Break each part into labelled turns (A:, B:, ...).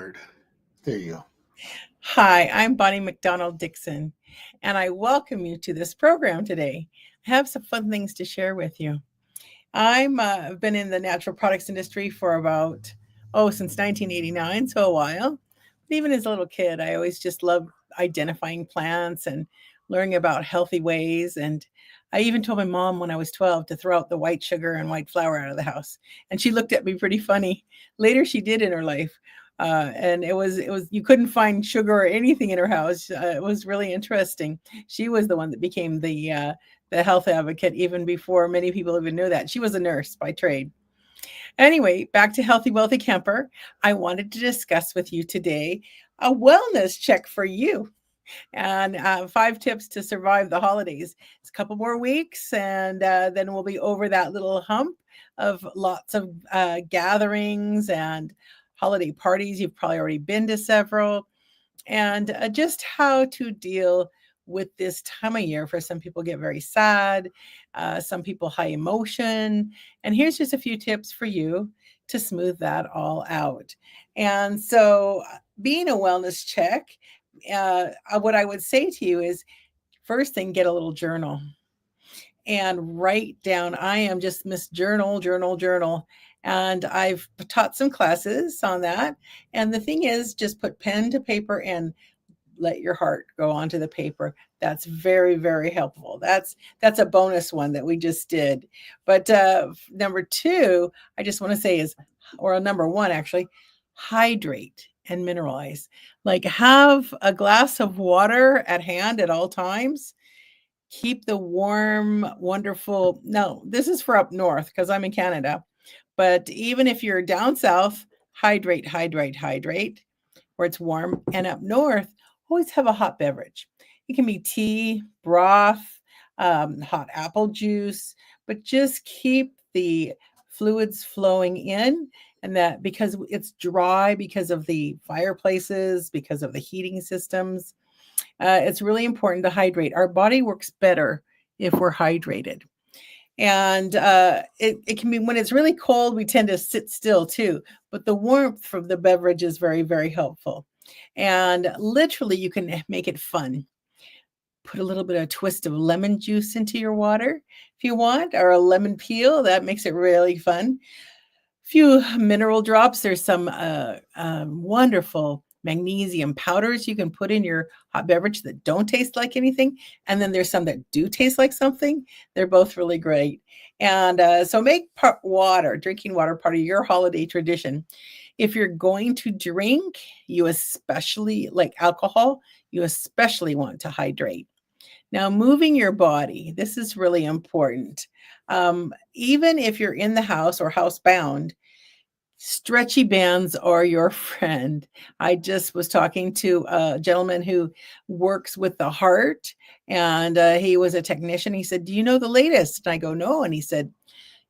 A: word. There you go.
B: Hi, I'm Bonnie McDonald Dixon, and I welcome you to this program today. I have some fun things to share with you. I've been in the natural products industry for about, since 1989, so a while. But even as a little kid, I always just loved identifying plants and learning about healthy ways. And I even told my mom when I was 12 to throw out the white sugar and white flour out of the house. And she looked at me pretty funny. Later, she did in her life. And it was you couldn't find sugar or anything in her house. It was really interesting. She was the one that became the health advocate even before many people even knew that. She was a nurse by trade. Anyway, back to Healthy Wealthy Camper. I wanted to discuss with you today a wellness check for you and 5 tips to survive the holidays. It's a couple more weeks, and then we'll be over that little hump of lots of gatherings and holiday parties. You've probably already been to several, and just how to deal with this time of year. For some people, get very sad, some people high emotion, and here's just a few tips for you to smooth that all out. And so, being a wellness check, what I would say to you is, first thing, get a little journal and write down. I am just Miss Journal, Journal, Journal. And I've taught some classes on that. And the thing is, just put pen to paper and let your heart go onto the paper. That's very, very helpful. That's a bonus one that we just did. But number two, I just want to say is, or number one actually, hydrate and mineralize. Like, have a glass of water at hand at all times. Keep the warm, wonderful. No, this is for up north because I'm in Canada. But even if you're down south, hydrate, hydrate, hydrate, where it's warm. And up north, always have a hot beverage. It can be tea, broth, hot apple juice, but just keep the fluids flowing in. And that, because it's dry, because of the fireplaces, because of the heating systems, it's really important to hydrate. Our body works better if we're hydrated. And it can be, when it's really cold, we tend to sit still too. But the warmth from the beverage is very, very helpful. And literally, you can make it fun. Put a little bit of a twist of lemon juice into your water if you want, or a lemon peel. That makes it really fun. Few mineral drops. There's some wonderful magnesium powders you can put in your hot beverage that don't taste like anything. And then there's some that do taste like something. They're both really great. And so make drinking water part of your holiday tradition. If you're going to drink, you especially, like alcohol, you especially want to hydrate. Now, moving your body, this is really important. Even if you're in the house or housebound, stretchy bands are your friend. I just was talking to a gentleman who works with the heart, and he was a technician. He said, "Do you know the latest?" And I go, "No." And he said,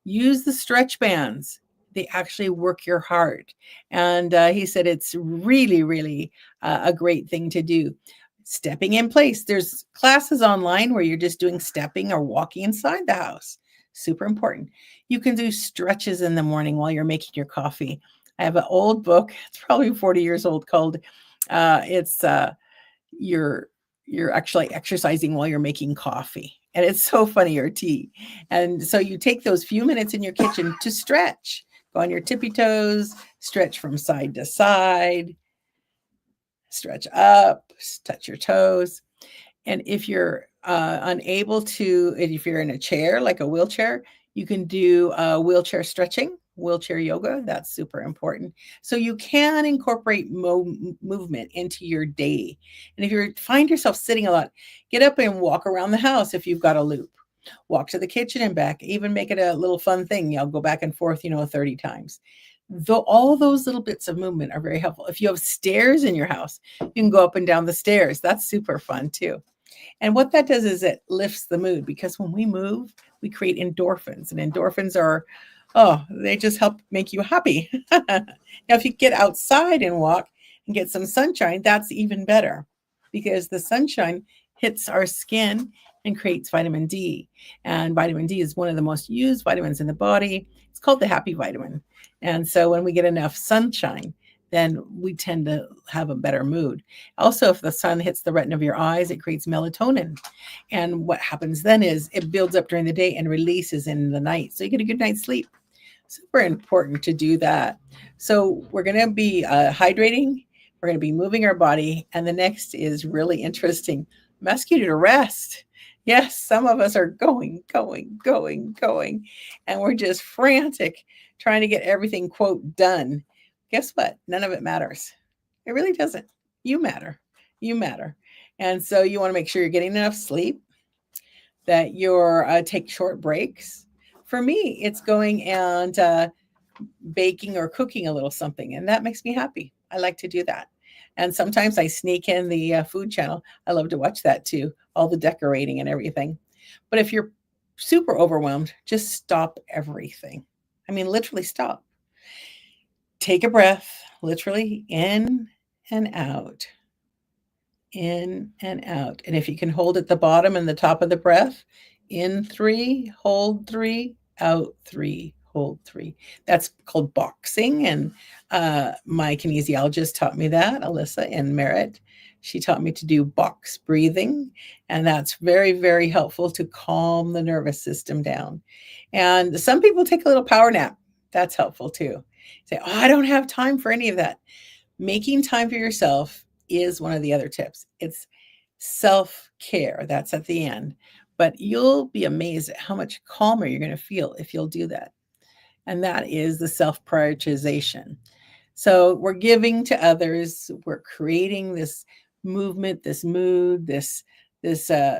B: "Use the stretch bands. They actually work your heart." And he said it's really, really a great thing to do. Stepping in place. There's classes online where you're just doing stepping or walking inside the house. Super important. You can do stretches in the morning while you're making your coffee. I have an old book. It's probably 40 years old, called it's you're actually exercising while you're making coffee. And it's so funny, or tea. And so you take those few minutes in your kitchen to stretch. Go on your tippy toes, stretch from side to side, stretch up, touch your toes. And if you're unable to, if you're in a chair, like a wheelchair, you can do wheelchair stretching, wheelchair yoga. That's super important. So you can incorporate movement into your day. And if you find yourself sitting a lot, get up and walk around the house if you've got a loop. Walk to the kitchen and back. Even make it a little fun thing. I'll go back and forth, 30 times. Though all those little bits of movement are very helpful. If you have stairs in your house, you can go up and down the stairs. That's super fun too. And what that does is it lifts the mood, because when we move, we create endorphins. And endorphins are, they just help make you happy. Now, if you get outside and walk and get some sunshine, that's even better, because the sunshine hits our skin and creates vitamin D. And vitamin D is one of the most used vitamins in the body. It's called the happy vitamin. And so when we get enough sunshine, then we tend to have a better mood. Also, if the sun hits the retina of your eyes, it creates melatonin. And what happens then is it builds up during the day and releases in the night. So you get a good night's sleep. Super important to do that. So we're going to be hydrating. We're going to be moving our body. And the next is really interesting. I'm asking you to rest. Yes, some of us are going. And we're just frantic trying to get everything, quote, done. Guess what? None of it matters. It really doesn't. You matter. You matter. And so you want to make sure you're getting enough sleep, that you're take short breaks. For me, it's going and baking or cooking a little something, and that makes me happy. I like to do that. And sometimes I sneak in the food channel. I love to watch that too, all the decorating and everything. But if you're super overwhelmed, just stop everything. I mean, literally stop. Take a breath, literally in and out. In and out. And if you can hold at the bottom and the top of the breath, in 3, hold 3, out 3, hold 3. That's called boxing. And my kinesiologist taught me that, Alyssa in Merritt. She taught me to do box breathing. And that's very, very helpful to calm the nervous system down. And some people take a little power nap. That's helpful too. Say, oh, I don't have time for any of that. Making time for yourself is one of the other tips. It's self-care. That's at the end. But you'll be amazed at how much calmer you're going to feel if you'll do that. And that is the self-prioritization. So we're giving to others. We're creating this movement, this mood, this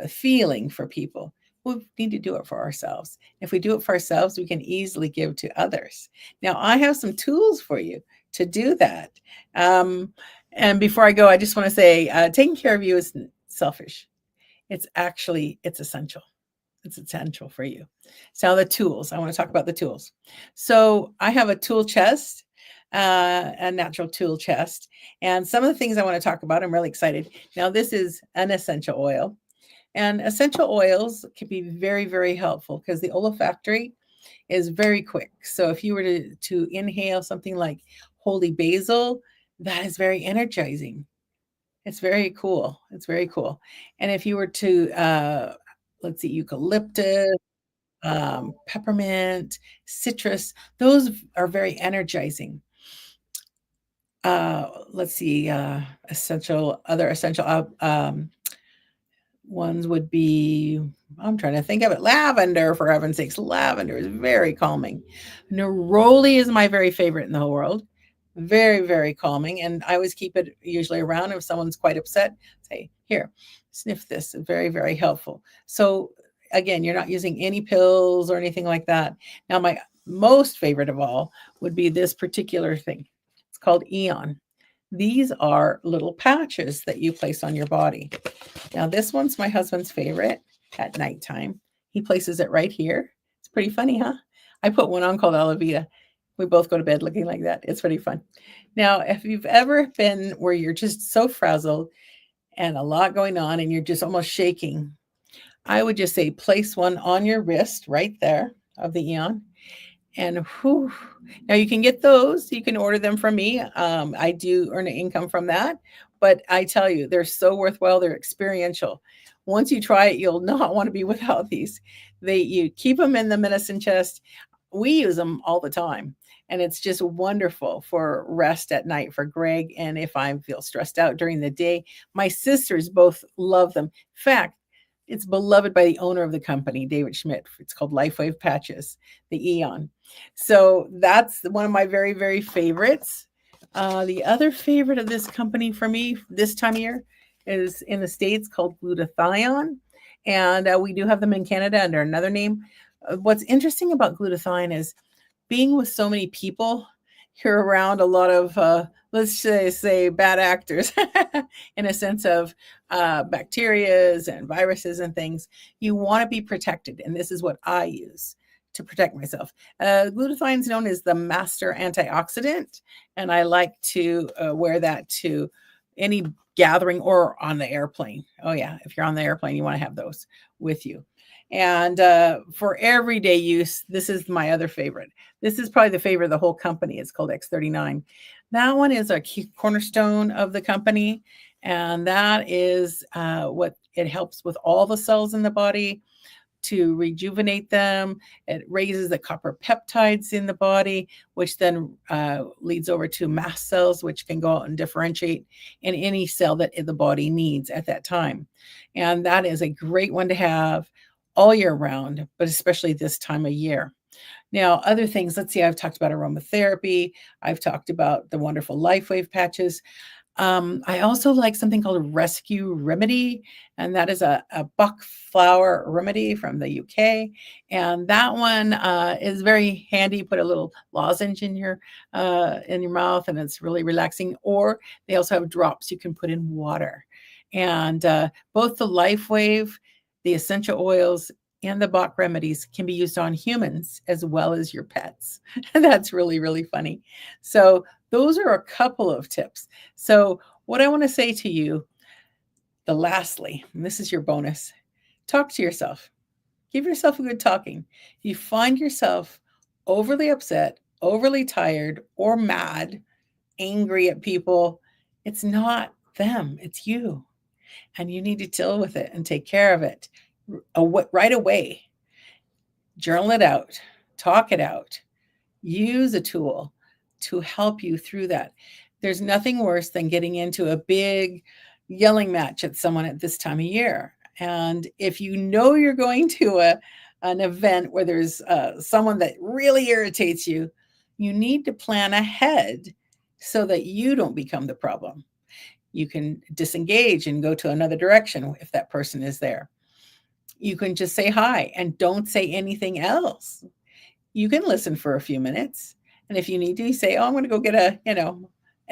B: feeling for people. We need to do it for ourselves. If we do it for ourselves, we can easily give to others. Now, I have some tools for you to do that. And before I go, I just want to say, taking care of you isn't selfish. It's essential. It's essential for you. So the tools, I want to talk about the tools. So I have a tool chest, a natural tool chest. And some of the things I want to talk about, I'm really excited. Now, this is an essential oil. And essential oils can be very, very helpful because the olfactory is very quick. So if you were to inhale something like holy basil, that is very energizing. It's very cool. It's very cool. And if you were to, let's see, eucalyptus, peppermint, citrus, those are very energizing. Let's see, other essential ones would be, I'm trying to think of it, lavender, for heaven's sakes. Lavender is very calming. Neroli is my very favorite in the whole world. Very, very calming. And I always keep it usually around. If someone's quite upset, say, here, sniff this. Very, very helpful. So again, you're not using any pills or anything like that. Now, my most favorite of all would be this particular thing. It's called Eon. These are little patches that you place on your body. Now, this one's my husband's favorite at nighttime. He places it right here. It's pretty funny, huh? I put one on called Alavita. We both go to bed looking like that. It's pretty fun. Now, if you've ever been where you're just so frazzled and a lot going on and you're just almost shaking, I would just say place one on your wrist right there of the Eon. And whew, now you can get those. You can order them from me. I do earn an income from that. But I tell you, they're so worthwhile. They're experiential. Once you try it, you'll not want to be without these. You keep them in the medicine chest. We use them all the time. And it's just wonderful for rest at night for Greg. And if I feel stressed out during the day, my sisters both love them. In fact, it's beloved by the owner of the company, David Schmidt. It's called LifeWave Patches, the Eon. So that's one of my very, very favorites. The other favorite of this company for me this time of year is in the States called glutathione. And we do have them in Canada under another name. What's interesting about glutathione is being with so many people, you're around a lot of, let's say bad actors in a sense of bacterias and viruses and things. You want to be protected. And this is what I use to protect myself. Glutathione is known as the master antioxidant. And I like to wear that to any gathering or on the airplane. Oh yeah, if you're on the airplane, you want to have those with you. And for everyday use, this is my other favorite. This is probably the favorite of the whole company. It's called X39. That one is a key cornerstone of the company, and that is what it helps with all the cells in the body to rejuvenate them. It raises the copper peptides in the body, which then leads over to mast cells, which can go out and differentiate in any cell that the body needs at that time. And that is a great one to have all year round, but especially this time of year. Now, other things, let's see, I've talked about aromatherapy. I've talked about the wonderful LifeWave patches. I also like something called Rescue Remedy, and that is a buck flower remedy from the UK. And that one is very handy. Put a little lozenge in your mouth, and it's really relaxing. Or they also have drops you can put in water. And both the LifeWave, the essential oils, and the Bach remedies can be used on humans as well as your pets. And that's really, really funny. So those are a couple of tips. So what I want to say to you, lastly, and this is your bonus, talk to yourself. Give yourself a good talking. If you find yourself overly upset, overly tired, or mad, angry at people, it's not them, it's you. And you need to deal with it and take care of it right away. Journal it out, talk it out, use a tool to help you through that. There's nothing worse than getting into a big yelling match at someone at this time of year. And if you know you're going to an event where there's someone that really irritates you, you need to plan ahead so that you don't become the problem. You can disengage and go to another direction if that person is there. You can just say hi and don't say anything else. You can listen for a few minutes. And if you need to, you say, oh, I'm going to go get an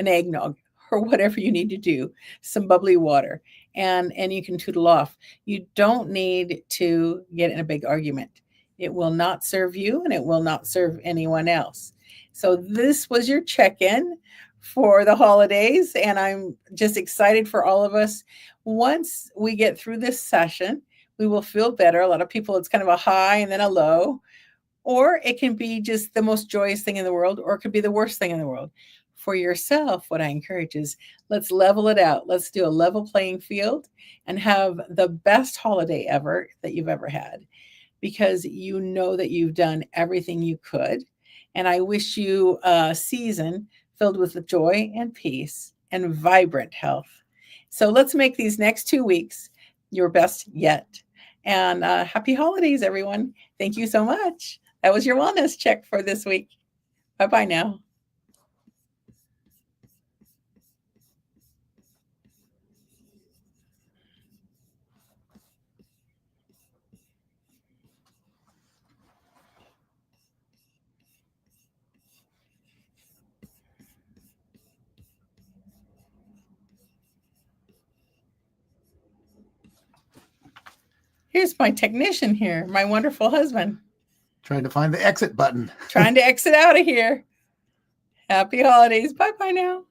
B: eggnog or whatever you need to do, some bubbly water, and you can tootle off. You don't need to get in a big argument. It will not serve you and it will not serve anyone else. So this was your check-in for the holidays, and I'm just excited for all of us. Once we get through this session, we will feel better. A lot of people, it's kind of a high and then a low, or it can be just the most joyous thing in the world, or it could be the worst thing in the world. For yourself, what I encourage is let's level it out. Let's do a level playing field and have the best holiday ever that you've ever had, because you know that you've done everything you could. And I wish you a season filled with joy and peace and vibrant health. So let's make these next 2 weeks your best yet. And happy holidays, everyone. Thank you so much. That was your wellness check for this week. Bye-bye now. Here's my technician here, my wonderful husband.
A: Trying to find the exit button.
B: Trying to exit out of here. Happy holidays. Bye-bye now.